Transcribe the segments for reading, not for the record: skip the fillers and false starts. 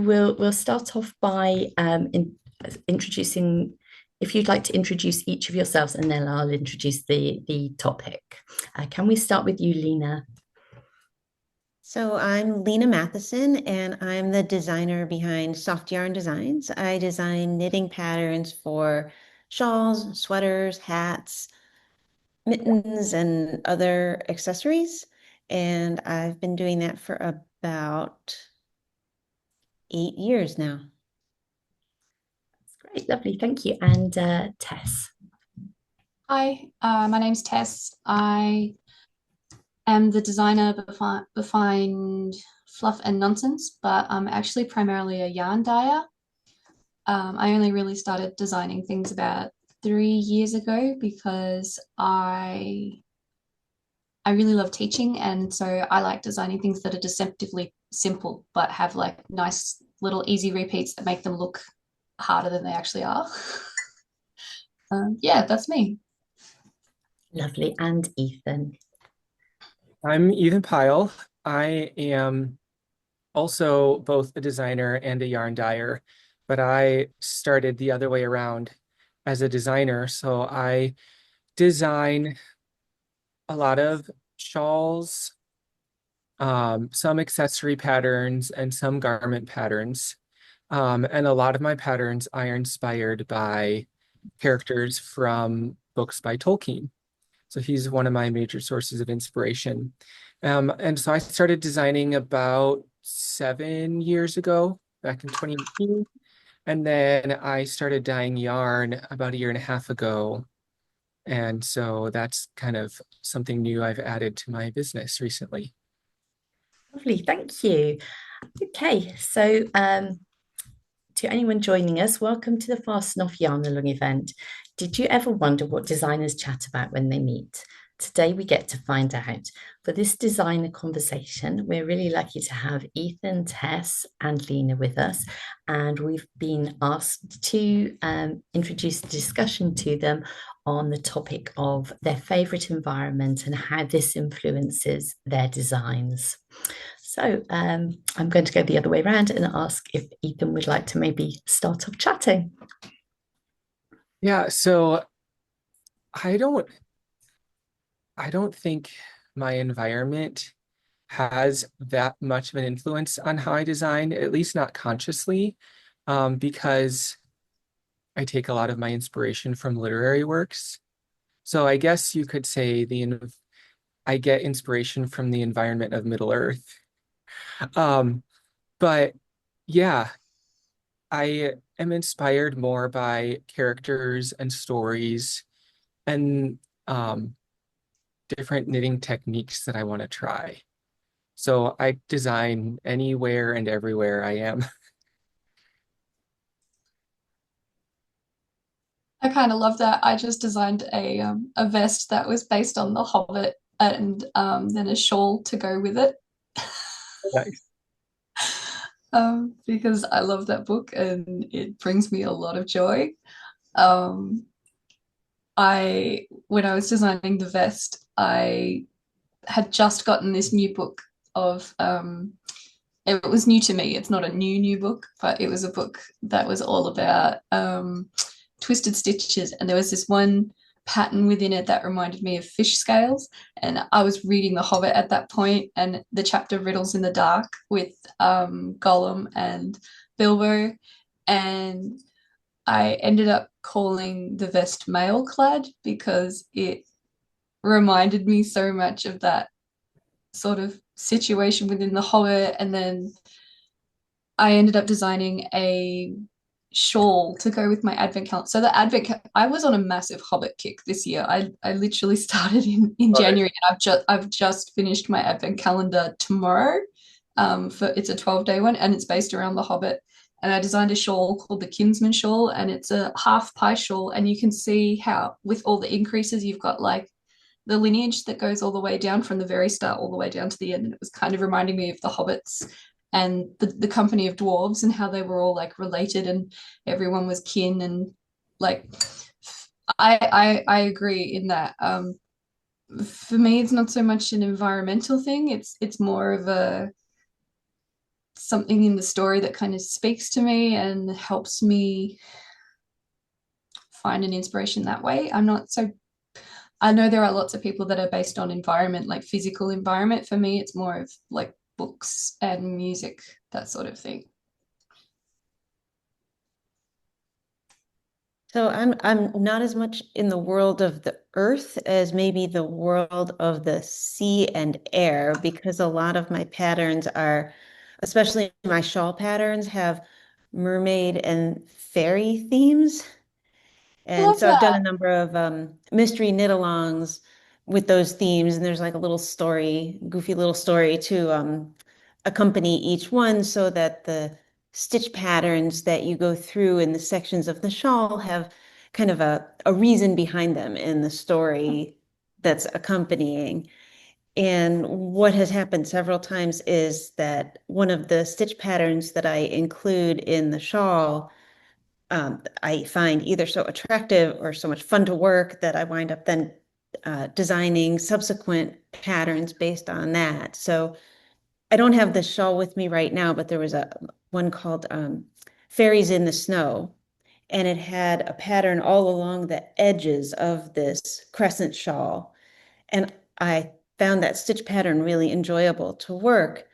We'll start off by introducing, if you'd like to introduce each of yourselves, and then I'll introduce the topic. Can we start with you, Lena? So I'm Lena Matheson, and I'm the designer behind Softyarn Designs. I design knitting patterns for shawls, sweaters, hats, mittens, and other accessories. And I've been doing that for about 8 years now. Great, lovely, thank you. And Tess. Hi, my name's Tess. I am the designer behind Fluff and Nonsense, but I'm actually primarily a yarn dyer. I only really started designing things about 3 years ago because I really love teaching, and so I like designing things that are deceptively simple but have like nice little easy repeats that make them look harder than they actually are. Yeah, that's me. Lovely. And Ethan. I'm Ethan Pyle. I am also both a designer and a yarn dyer, but I started the other way around as a designer. So I design a lot of shawls, some accessory patterns, and some garment patterns. And a lot of my patterns are inspired by characters from books by Tolkien. So he's one of my major sources of inspiration. And so I started designing about 7 years ago, back in 2018. And then I started dyeing yarn about a year and a half ago. And so that's kind of something new I've added to my business recently. Lovely, thank you. Okay, so to anyone joining us, welcome to the Fasten Off Yarnalong event. Did you ever wonder what designers chat about when they meet? Today we get to find out. For this designer conversation, we're really lucky to have Ethan, Tess, and Lena with us. And we've been asked to introduce the discussion to them on the topic of their favourite environment and how this influences their designs. So I'm going to go the other way around and ask if Ethan would like to maybe start off chatting. Yeah, so I don't I don't think my environment has that much of an influence on how I design, at least not consciously, because I take a lot of my inspiration from literary works. So I guess you could say I get inspiration from the environment of Middle Earth. Um, but yeah, I am inspired more by characters and stories and different knitting techniques that I want to try. So I design anywhere and everywhere I am. I kind of love that. I just designed a vest that was based on The Hobbit and then a shawl to go with it. Nice. Because I love that book and it brings me a lot of joy. Um, when I was designing the vest, I had just gotten this new book of it was new to me. It's not a new book, but it was a book that was all about twisted stitches, and there was this one pattern within it that reminded me of fish scales. And I was reading The Hobbit at that point, and the chapter Riddles in the Dark with Gollum and Bilbo, and I ended up calling the vest mail clad because it reminded me so much of that sort of situation within The Hobbit. And then I ended up designing a shawl to go with my advent calendar. So I was on a massive Hobbit kick this year. I literally started in All right. January, and I've just finished my advent calendar tomorrow. For it's a 12-day one, and it's based around the Hobbit. And I designed a shawl called the Kinsman shawl, and it's a half pie shawl. And you can see how with all the increases, you've got like the lineage that goes all the way down from the very start all the way down to the end. And it was kind of reminding me of the Hobbits and the company of dwarves and how they were all like related and everyone was kin. And like I agree in that. For me, it's not so much an environmental thing. It's more of a something in the story that kind of speaks to me and helps me find an inspiration that way. I'm not so I know there are lots of people that are based on environment, like physical environment. For me, it's more of like books and music, that sort of thing. So I'm not as much in the world of the earth as maybe the world of the sea and air, because a lot of my patterns are, especially my shawl patterns, have mermaid and fairy themes. And Love so I've done a that. number of mystery knit-alongs with those themes, and there's like a little story, goofy little story to accompany each one so that the stitch patterns that you go through in the sections of the shawl have kind of a reason behind them in the story that's accompanying. And what has happened several times is that one of the stitch patterns that I include in the shawl I find either so attractive or so much fun to work that I wind up then designing subsequent patterns based on that. So I don't have the shawl with me right now, but there was a one called Fairies in the Snow, and it had a pattern all along the edges of this crescent shawl. And I found that stitch pattern really enjoyable to work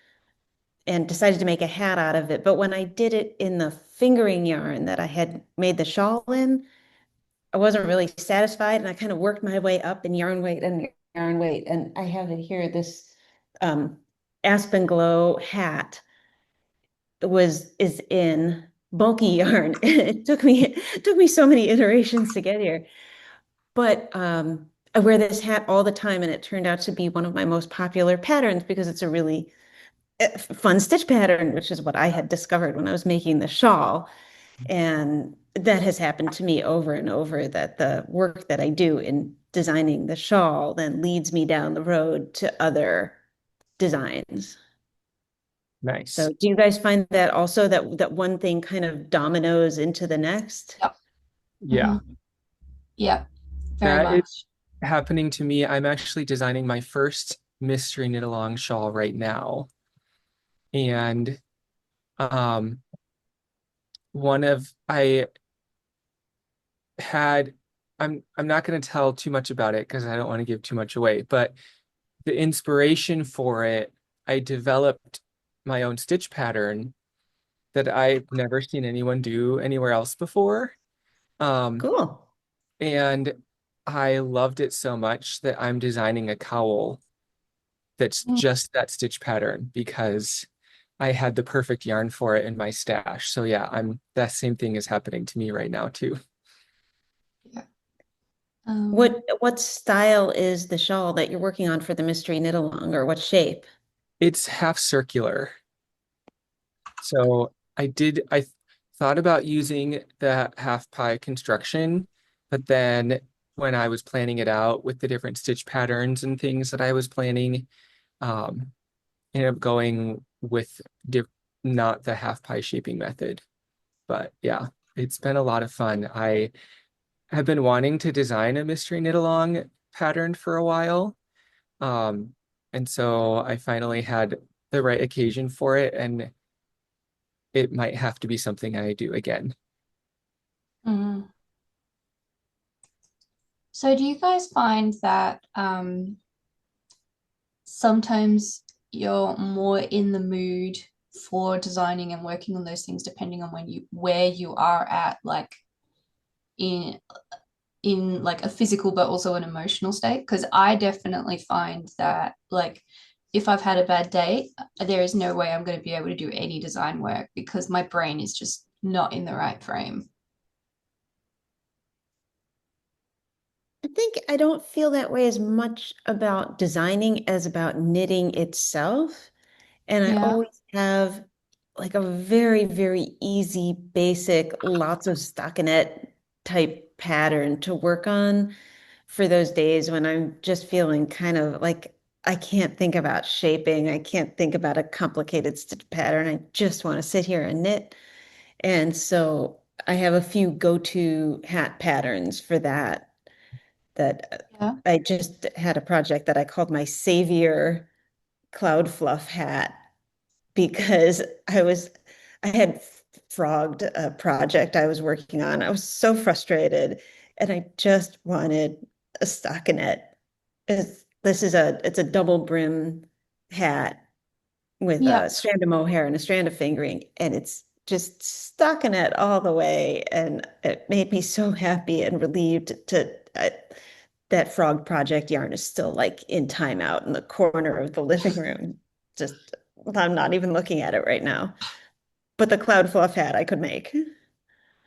and decided to make a hat out of it. But when I did it in the fingering yarn that I had made the shawl in, I wasn't really satisfied, and I kind of worked my way up in yarn weight and yarn weight. And I have it here, this um, Aspen Glow hat is in bulky yarn. It took me so many iterations to get here. But I wear this hat all the time, and it turned out to be one of my most popular patterns because it's a really fun stitch pattern, which is what I had discovered when I was making the shawl. And that has happened to me over and over, that the work that I do in designing the shawl then leads me down the road to other designs. So Nice. do you guys find that also that one thing kind of dominoes into the next? Yep. Yeah, Hmm. Yeah, very that is much. happening to me. I'm actually designing my first mystery knit along shawl right now. And um one of I had I'm not going to tell too much about it because I don't want to give too much away, but the inspiration for it, I developed my own stitch pattern that I've never seen anyone do anywhere else before. Um, Cool. and I loved it so much that I'm designing a cowl that's Mm, just that stitch pattern because I had the perfect yarn for it in my stash. So yeah, I'm that same thing is happening to me right now too. yeah. What style is the shawl that you're working on for the mystery knit along, or what shape? It's half circular. So I thought about using the half pie construction, but then when I was planning it out with the different stitch patterns and things that I was planning, um, ended up going with diff not the half pie shaping method. But yeah, it's been a lot of fun. I have been wanting to design a mystery knit along pattern for a while. Um, and so I finally had the right occasion for it, and it might have to be something I do again. Mhm. So do you guys find that sometimes you're more in the mood for designing and working on those things depending on where you are at, like in like a physical but also an emotional state? Because I definitely find that like if I've had a bad day, there is no way I'm going to be able to do any design work because my brain is just not in the right frame. I think I don't feel that way as much about designing as about knitting itself. And I Yeah. always have like a very, very easy, basic, lots of stockinette type pattern to work on for those days when I'm just feeling kind of like I can't think about shaping. I can't think about a complicated stitch pattern. I just want to sit here and knit. And so I have a few go-to hat patterns for that. Yeah. I just had a project that I called my Savior Cloud Fluff hat. because I had frogged a project I was working on. I was so frustrated and I just wanted a stockinette. It's a double brim hat with Yeah. a strand of mohair and a strand of fingering, and it's just stockinette all the way. And it made me so happy and relieved that frog project yarn is still like in timeout in the corner of the living room. Just, I'm not even looking at it right now. But the cloud fluff hat I could make.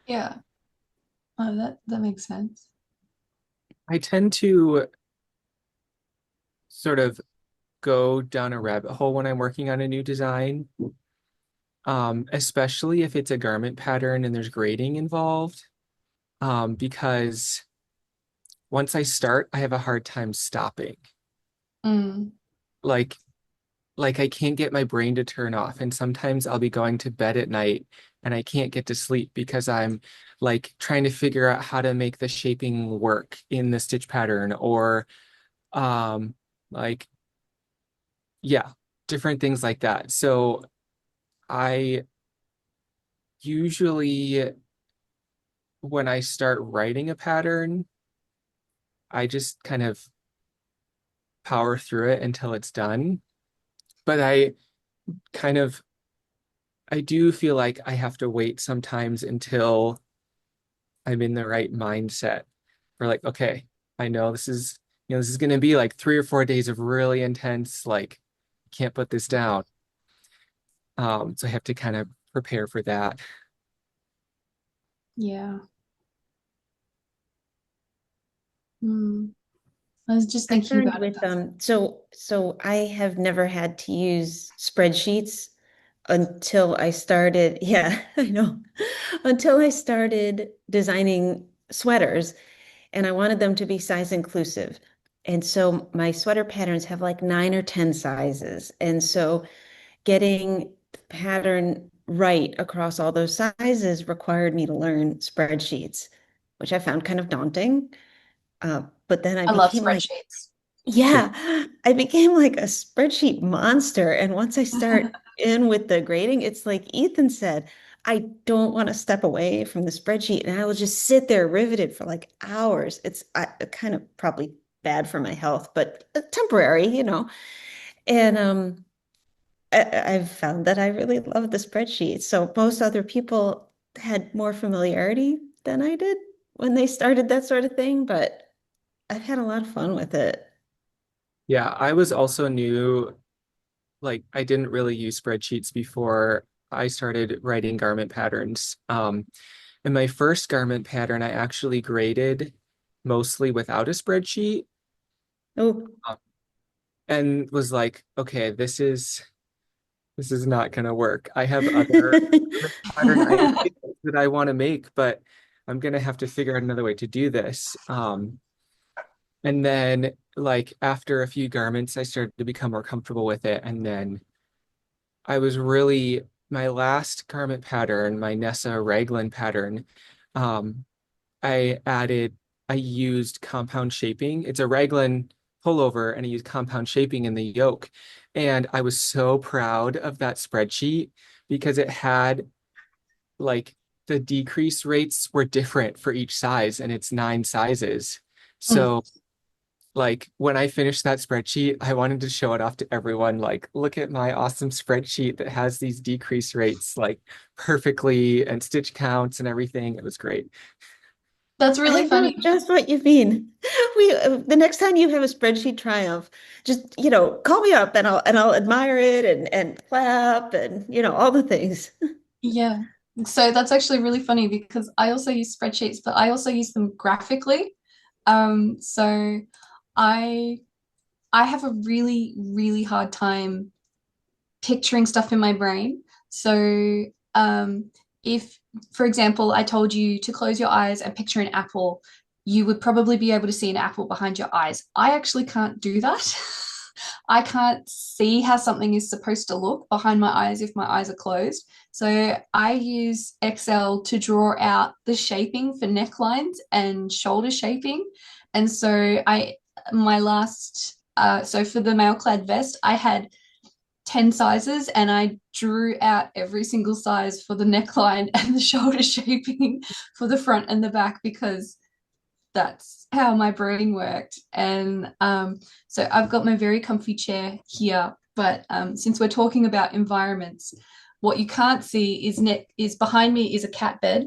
Yeah. Oh, that makes sense. I tend to sort of go down a rabbit hole when I'm working on a new design, especially if it's a garment pattern and there's grading involved, because once I start, I have a hard time stopping. Mm. Like, like I can't get my brain to turn off, and sometimes I'll be going to bed at night and I can't get to sleep because I'm like trying to figure out how to make the shaping work in the stitch pattern, or um, like yeah, different things like that. So I usually, when I start writing a pattern, I just kind of power through it until it's done. But kind of, I do feel like I have to wait sometimes until I'm in the right mindset for like, okay, I know this is going to be like 3 or 4 days of really intense, like, can't put this down. So I have to kind of prepare for that. Yeah. Mm. I was just I thinking find about it. with so I have never had to use spreadsheets until I started, yeah, I know, until I started designing sweaters, and I wanted them to be size inclusive. And so my sweater patterns have like 9 or 10 sizes. And so getting the pattern right across all those sizes required me to learn spreadsheets, which I found kind of daunting. But then I I love became like, spreadsheets. yeah, I became like a spreadsheet monster. And once I start in with the grading, it's like Ethan said, I don't want to step away from the spreadsheet, and I will just sit there riveted for like hours. It's kind of probably bad for my health, but temporary, you know. And I've found that I really love the spreadsheet. So most other people had more familiarity than I did when they started that sort of thing, but I've had a lot of fun with it. Yeah, I was also new. Like, I didn't really use spreadsheets before I started writing garment patterns. In my first garment pattern, I actually graded mostly without a spreadsheet, Oh, um, and was like, okay, this is not gonna work. I have other garment pattern ideas that I want to make, but I'm gonna have to figure out another way to do this. And then like after a few garments, I started to become more comfortable with it, and then I was really my last garment pattern, my Nessa raglan pattern. Um, I added, I used compound shaping. It's a raglan pullover, and I used compound shaping in the yoke. And I was so proud of that spreadsheet because it had like the decrease rates were different for each size, and it's 9 sizes. Mm. So like when I finished that spreadsheet, I wanted to show it off to everyone. Like, look at my awesome spreadsheet that has these decrease rates like perfectly and stitch counts and everything. It was great. That's I really know funny. just what you mean. The next time you have a spreadsheet triumph, just call me up and I'll admire it and clap and all the things. Yeah. So that's actually really funny because I also use spreadsheets, but I also use them graphically. So I I have a really, really hard time picturing stuff in my brain. So if, for example, I told you to close your eyes and picture an apple, you would probably be able to see an apple behind your eyes. I actually can't do that. I can't see how something is supposed to look behind my eyes if my eyes are closed. So I use Excel to draw out the shaping for necklines and shoulder shaping. And so my last, so for the mail clad vest, I had 10 sizes, and I drew out every single size for the neckline and the shoulder shaping for the front and the back, because that's how my brain worked. And so I've got my very comfy chair here, but since we're talking about environments, what you can't see is behind me is a cat bed,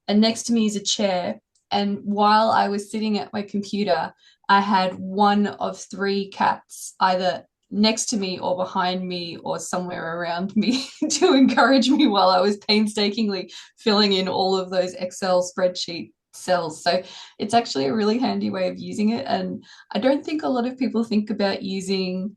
and next to me is a chair. And while I was sitting at my computer, I had one of three cats either next to me or behind me or somewhere around me to encourage me while I was painstakingly filling in all of those Excel spreadsheet cells. So it's actually a really handy way of using it. And I don't think a lot of people think about using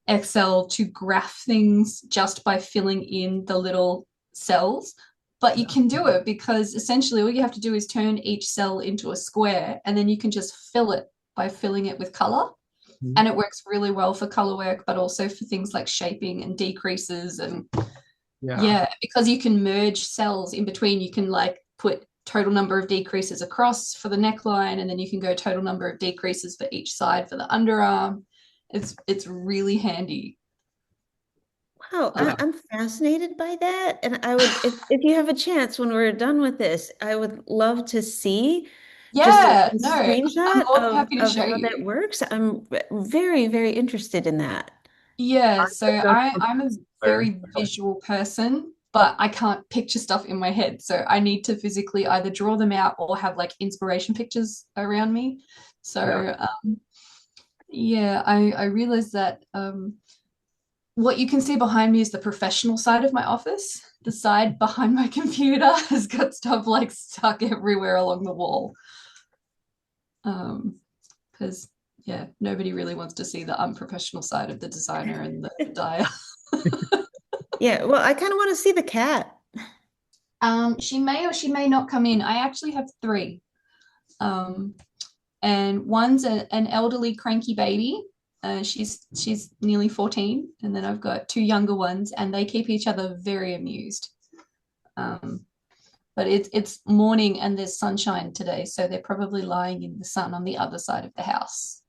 Excel to graph things just by filling in the little cells. But you can do it because essentially all you have to do is turn each cell into a square, and then you can just fill it by filling it with color. And it works really well for color work, but also for things like shaping and decreases. And yeah, because you can merge cells in between. You can like put total number of decreases across for the neckline, and then you can go total number of decreases for each side for the underarm. It's really handy. Wow, I'm fascinated by that. And I would, if you have a chance when we're done with this, I would love to see just Yeah, a no, I'm screenshot more than happy to of show how you. that works. I'm very, very interested in that. Yeah, so That's I'm a similar. very visual person, but I can't picture stuff in my head. So I need to physically either draw them out or have like inspiration pictures around me. Yeah. So yeah, I realized that what you can see behind me is the professional side of my office. The side behind my computer has got stuff like stuck everywhere along the wall. Because yeah, nobody really wants to see the unprofessional side of the designer and the dyer. Yeah, well, I kind of want to see the cat. She may or she may not come in. I actually have three. Um, and one's an elderly cranky baby. She's nearly 14, and then I've got two younger ones, and they keep each other very amused. Um, but it's morning and there's sunshine today, so they're probably lying in the sun on the other side of the house.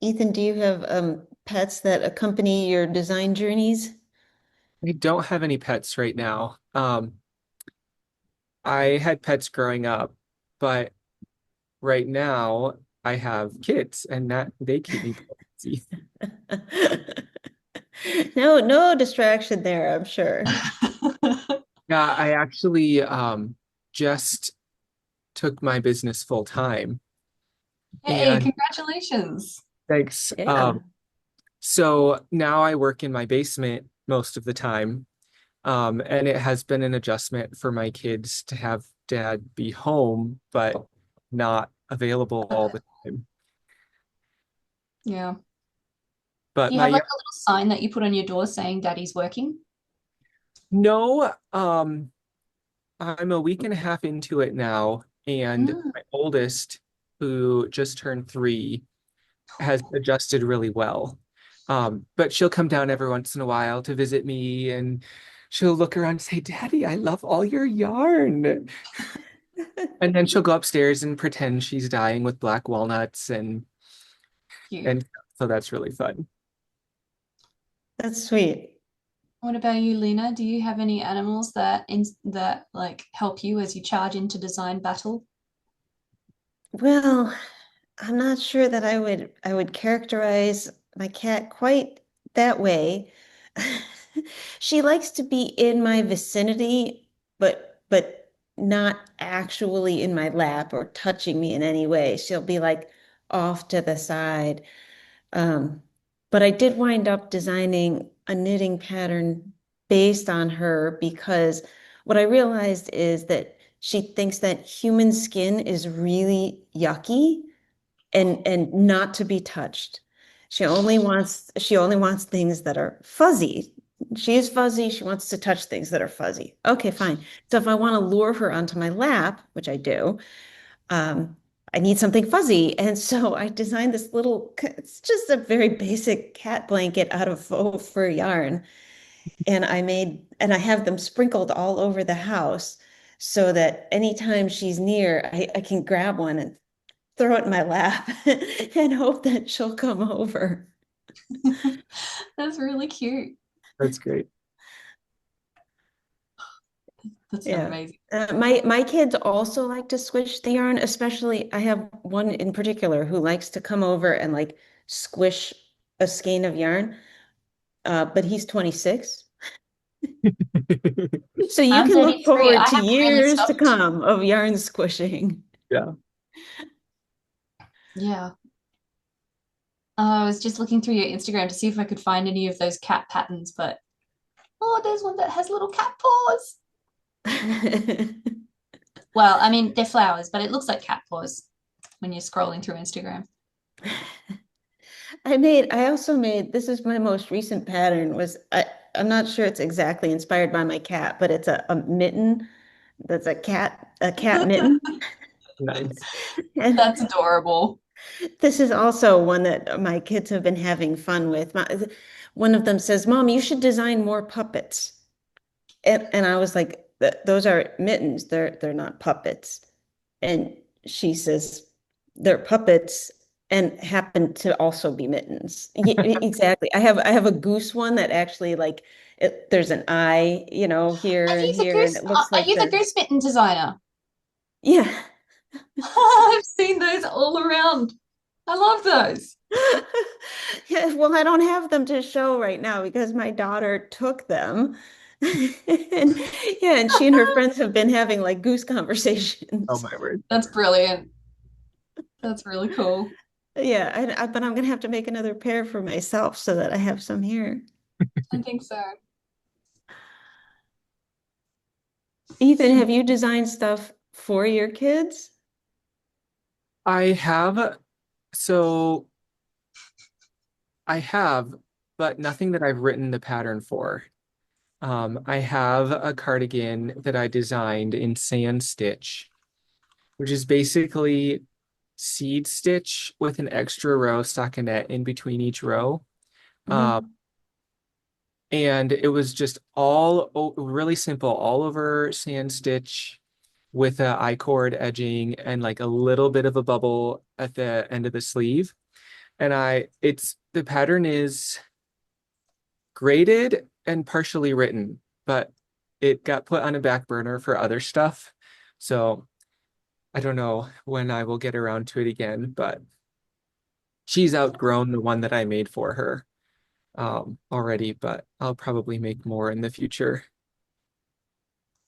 Ethan, do you have pets that accompany your design journeys? I don't have any pets right now. I had pets growing up, but right now I have kids and that they keep me busy. No, no distraction there, I'm sure. Yeah, I actually just took my business full time Hey, and congratulations. thanks. Yeah. So now I work in my basement most of the time. And it has been an adjustment for my kids to have dad be home, but not available all the time. Yeah. But Do you my have like a little sign that you put on your door saying daddy's working? no, I'm a week and a half into it now, and Mm, my oldest, who just turned 3, has adjusted really well. But she'll come down every once in a while to visit me, and she'll look around and say, "Daddy, I love all your yarn." And then she'll go upstairs and pretend she's dyeing with black walnuts, cute. and so that's really fun. That's sweet. What about you, Lena? Do you have any animals that like help you as you charge into design battle? Well, I'm not sure that I would characterize my cat quite that way. She likes to be in my vicinity, but not actually in my lap or touching me in any way. She'll be like off to the side. Um, but I did wind up designing a knitting pattern based on her because what I realized is that she thinks that human skin is really yucky and not to be touched. She only wants things that are fuzzy. She is fuzzy. She wants to touch things that are fuzzy. Okay, fine. So if I want to lure her onto my lap, which I do, um, I need something fuzzy. And so I designed this it's just a very basic cat blanket out of faux fur yarn. And I have them sprinkled all over the house so that anytime she's near, I can grab one and throw it in my lap and hope that she'll come over. That's really cute. That's great. That's Yeah. amazing. My kids also like to squish the yarn, especially I have one in particular who likes to come over and like squish a skein of yarn. But he's 26. So you I'm can look 33. I forward to haven't really years to stopped. come of yarn squishing. Yeah. Yeah. I was just looking through your Instagram to see if I could find any of those cat patterns, but oh, there's one that has little cat paws. Well, I mean, they're flowers, but it looks like cat paws when you're scrolling through Instagram. I also made, this is my most recent pattern I'm not sure it's exactly inspired by my cat, but it's a mitten that's a cat mitten. Nice. And That's adorable. this is also one that my kids have been having fun with. One of them says, Mom, you should design more puppets. And I was like, those are mittens. They're not puppets. And she says, they're puppets and happen to also be mittens. Exactly. I have a goose one that actually like there's an eye, Are here and you the here, and goose? it looks Are like you the goose mitten designer? yeah. I've seen those all around. I love those. Yeah, well, I don't have them to show right now because my daughter took them. And yeah, and she and her friends have been having like goose Oh conversations. my word. That's brilliant. That's really cool. Yeah, but I'm gonna have to make another pair for myself so that I have some here. I think so. Ethan, have you designed stuff for your kids? I have, so I have, but nothing that I've written the pattern for. I have a cardigan that I designed in sand stitch, which is basically seed stitch with an extra row stockinette in between each row. Um, Mhm. and it was just really simple, all over sand stitch with a I-cord edging and like a little bit of a bubble at the end of the sleeve. And the pattern is graded and partially written, but it got put on a back burner for other stuff. So I don't know when I will get around to it again, but she's outgrown the one that I made for her already, but I'll probably make more in the future.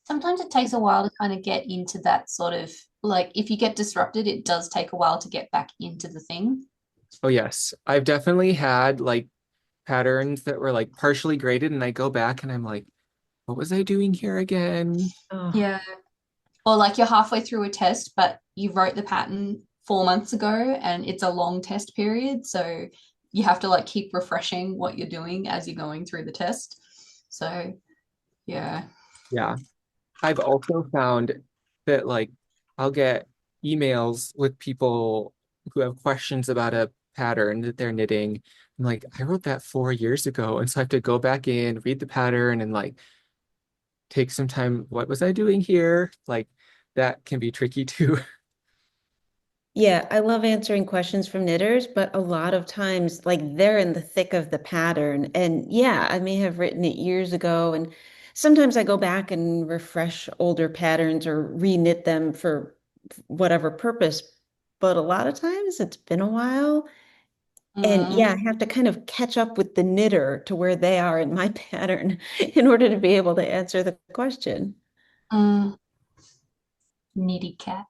Sometimes it takes a while to kind of get into that sort of like if you get disrupted, it does take a while to get back into the thing. Oh yes, I've definitely had like patterns that were like partially graded and I go back and I'm like, what was I doing here again? Oh, Yeah. Or like you're halfway through a test, but you wrote the pattern 4 months ago and it's a long test period. So you have to like keep refreshing what you're doing as you're going through the test. So yeah. Yeah. I've also found that like I'll get emails with people who have questions about a pattern that they're knitting. I'm like, I wrote that 4 years ago. And so I have to go back in, read the pattern and like take some time. What was I doing here? Like that can be tricky too. yeah, I love answering questions from knitters, but a lot of times, like they're in the thick of the pattern. And yeah, I may have written it years ago. And sometimes I go back and refresh older patterns or reknit them for whatever purpose. But a lot of times it's been a while. And yeah, Mm, I have to kind of catch up with the knitter to where they are in my pattern in order to be able to answer the question. mm, nitty cat.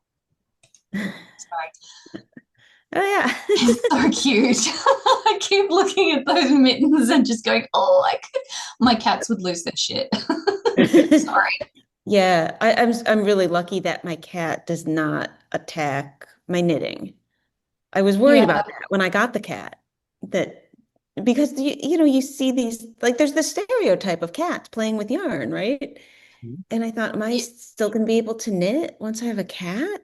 Sorry. Oh yeah. It's so cute. I keep looking at those mittens and just going, oh, my cats would lose their shit. Sorry. Yeah, I'm really lucky that my cat does not attack my knitting. I was worried Yeah. about that when I got the cat. That because you see these like there's the stereotype of cats playing with yarn, right? And I thought, am I still going to be able to knit once I have a cat?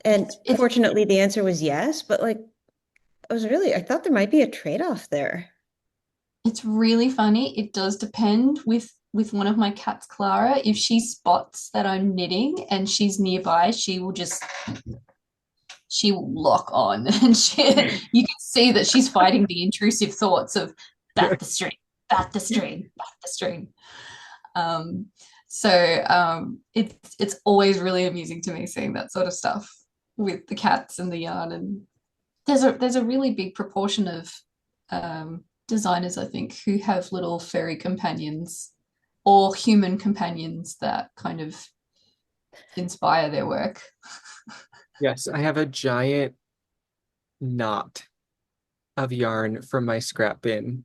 And It's fortunately, the answer was yes. But like, I thought there might be a trade-off there. it's really funny. It does depend with one of my cats, Clara. If she spots that I'm knitting and she's nearby, she will lock on and you can see that she's fighting the intrusive thoughts of bat the string, bat the string, bat the string. It's always really amusing to me seeing that sort of stuff with the cats and the yarn. And there's a really big proportion of designers, I think, who have little fairy companions or human companions that kind of inspire their work. Yes, I have a giant knot of yarn from my scrap bin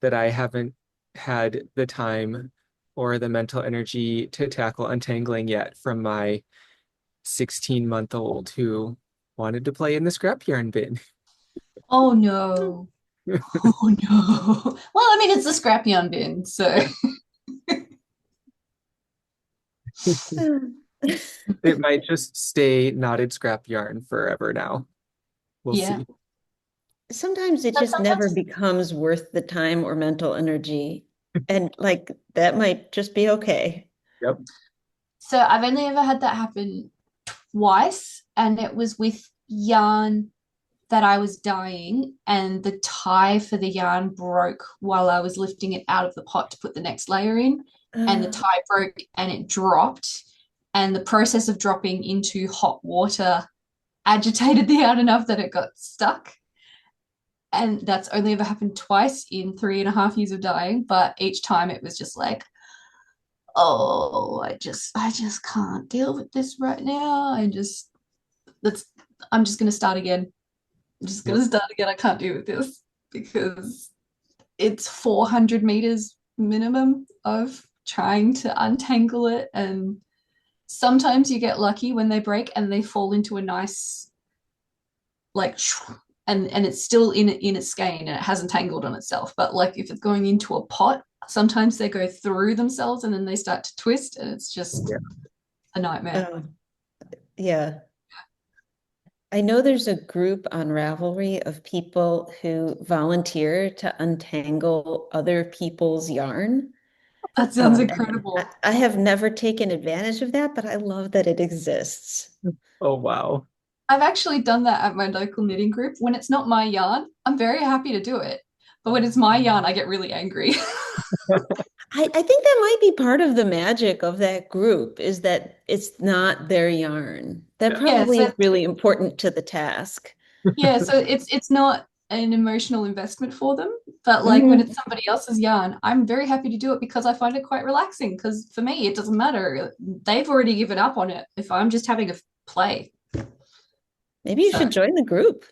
that I haven't had the time or the mental energy to tackle untangling yet from my 16-month-old who wanted to play in the scrap yarn bin. Oh no. Oh no. Well, I mean, it's a scrap yarn bin, so It might just stay knotted scrap yarn forever now. We'll yeah. see. Sometimes it But just never sometimes, becomes worth the time or mental energy. And like that might just be okay. Yep. so I've only ever had that happen twice, and it was with yarn that I was dyeing, and the tie for the yarn broke while I was lifting it out of the pot to put the next layer in, and the Uh, tie broke and it dropped. And the process of dropping into hot water agitated the yarn enough that it got stuck. And that's only ever happened twice in 3.5 years of dyeing, but each time it was just like, oh, I just can't deal with this right now. That's I'm just gonna start again. I'm just Yep. gonna start again. I can't deal with this because it's 400 meters minimum of trying to untangle it. And sometimes you get lucky when they break and they fall into a nice, like, and it's still in its skein and it hasn't tangled on itself. But like if it's going into a pot, sometimes they go through themselves and then they start to twist, and it's just Yeah. a nightmare. yeah. I know there's a group on Ravelry of people who volunteer to untangle other people's yarn. That sounds And incredible. I have never taken advantage of that, but I love that it exists. Oh, wow. I've actually done that at my local knitting group. When it's not my yarn, I'm very happy to do it. But when it's my yarn, I get really angry. I think that might be part of the magic of that group is that it's not their yarn. That Yeah. Yeah, probably so is really important to the task. it's not an emotional investment for them, but like when Mhm. it's somebody else's yarn, I'm very happy to do it because I find it quite relaxing. Because for me, it doesn't matter. They've already given up on it if I'm just having a play. Maybe you So should join the group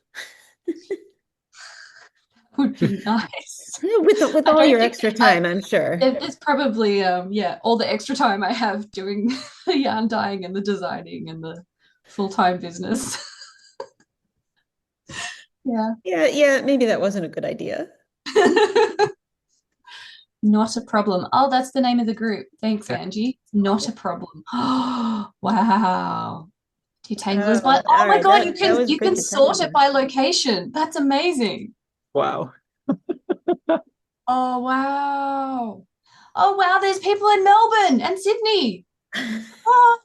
would be nice. with I all don't your think extra time, I'm sure. there's probably all the extra time I have doing the yarn dyeing and the designing and the full-time business. Yeah. Yeah, maybe that wasn't a good idea. Not a problem. Oh, that's the name of the group. Thanks, Yeah. Angie. Not a problem. Oh, wow. Detanglers by, Oh, oh all my right, God, that was you good can to tell sort it you. by location. That's amazing. Wow. Oh wow. Oh wow, there's people in Melbourne and Sydney. Oh,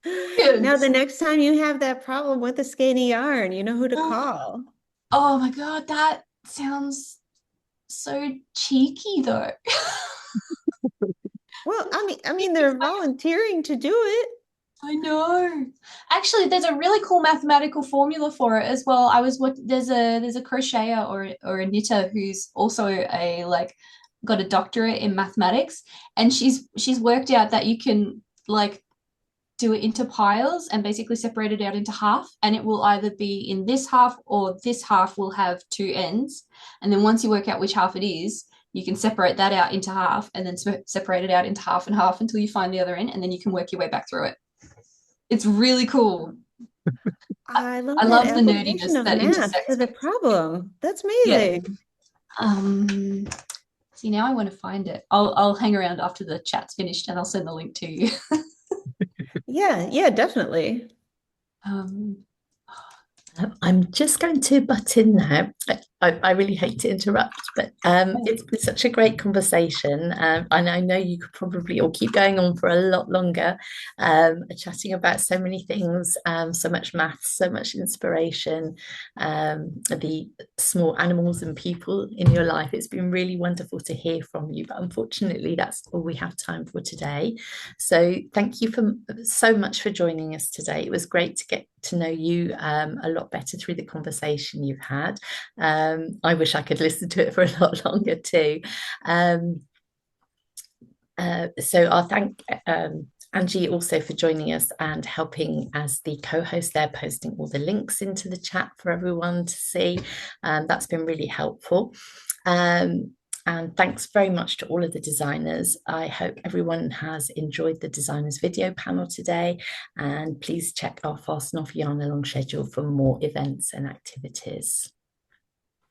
Now, brilliant. the next time you have that problem with the skeiny yarn, you know who to call. Oh my God, that sounds so cheeky though. Well, I mean, they're volunteering to do it. I know. Actually, there's a really cool mathematical formula for it as well. I was what there's a crocheter or a knitter who's also a like got a doctorate in mathematics, and she's worked out that you can like do it into piles and basically separate it out into half, and it will either be in this half or this half will have two ends. And then once you work out which half it is, you can separate that out into half and then separate it out into half and half until you find the other end, and then you can work your way back through it. It's really cool. I love I that love the application nerdiness of that math to intersects the with, problem. That's yeah. amazing. Um, See, now I want to find it. I'll hang around after the chat's finished and I'll send the link to you. Yeah, definitely. Um, I'm just going to butt in now. I really hate to interrupt, but it's been such a great conversation. And I know you could probably all keep going on for a lot longer, chatting about so many things, so much maths, so much inspiration, the small animals and people in your life. It's been really wonderful to hear from you, but unfortunately, that's all we have time for today. So thank you so much for joining us today. It was great to get to know you a lot better through the conversation you've had. I wish I could listen to it for a lot longer too. So I'll thank Angie also for joining us and helping as the co-host there, posting all the links into the chat for everyone to see. That's been really helpful. And thanks very much to all of the designers. I hope everyone has enjoyed the designers video panel today. And please check our Fasten Off Yarnalong schedule for more events and activities.